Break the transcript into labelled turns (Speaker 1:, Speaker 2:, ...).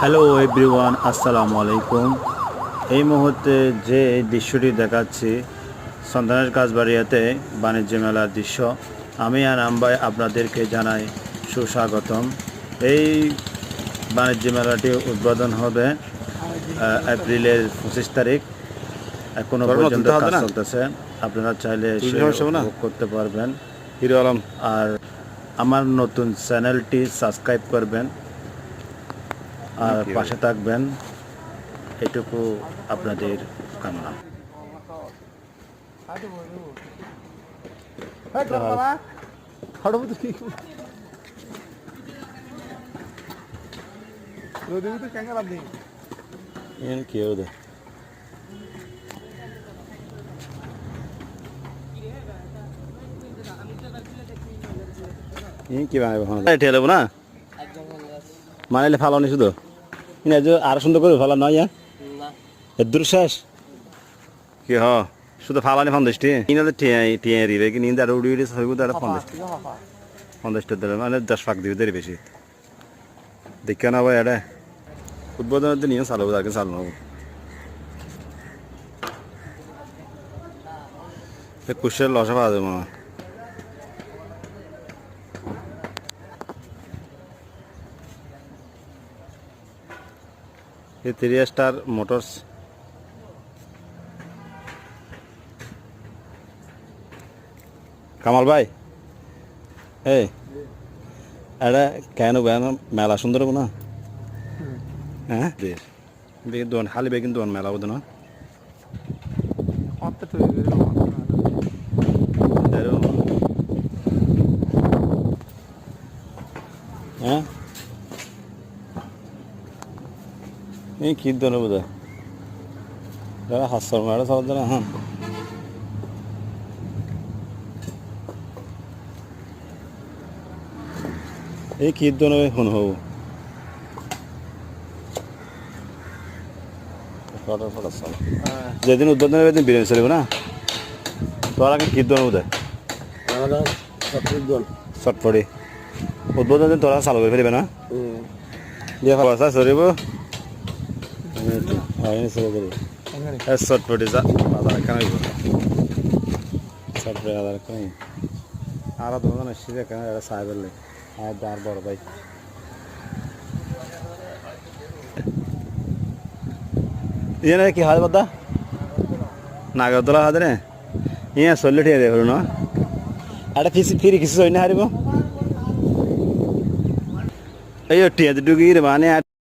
Speaker 1: Hello everyone, আসসালামু আলাইকুম। এই মুহূর্তে যে দৃশ্যটি দেখাচ্ছি সন্তানের কাজবাড়িয়াতে বাণিজ্য মেলার দৃশ্য। আমি আর আম্বাই আপনাদেরকে জানাই সুস্বাগতম। এই বাণিজ্য মেলাটি উদ্বোধন হবে এপ্রিলের 25 তারিখ। এখনো পর্যন্ত কাজ চলতেছে, আপনারা চাইলে এসে উপভোগ করতে পারবেন।
Speaker 2: হিরো আলম
Speaker 1: আর আমার নতুন চ্যানেলটি সাবস্ক্রাইব করবেন আর পাশে থাকবেন, এটুকু আপনাদের কামনা।
Speaker 2: কি বানাবো না মানাইলে ফালানি শুধু আরো সুন্দর করে ফালা নয় এদুর শেষ কি হ শুধু ফালানি 50টি ইনাদের টিয়া রিবে কি নিন্দা উড়ি উড়ি হইব তারা 50টা দিলে মানে 10 ফাঁক দিবে দেরি বেশি দেখে না ভাই এটা উদ্বোধনের দিন নিয়ে চালাবো তাকে চালানো কুশের লসা পাওয়া যাবে মনে এই 3 স্টার মোটরস কামাল ভাই এই এটা কেন মেলা সুন্দর হবো না হ্যাঁ বেগিন দোকান খালি বেগিন দোকান মেলা হতো না হ্যাঁ এই কি দোকান বোধ হয় হাস্য মেলা সব না হ্যাঁ এই কি দোকান শুন হব যেদিন উদ্বোধন হবে সেদিন বিরিয়ানি চলিব না তোর আগে কি দোকান বোধ হয় চটপটি উদ্বোধন দিন তোরা চালু করে ফেলিবে না দিয়ে খাবার চা চলিব চটপটি যা বাজার কেন চটপটি বাজার কেন আর দোকান আসছি কেন এটা চাই পেলে আর বড় ভাই ইয়ে কি হয় বদা নাগরদোলা হাতে নে ইয়ে চল্লি ঠিক আছে হলো না এটা ফিরি কিছু চলি না হারিব এই টিয়া দুটো কি রে মানে আর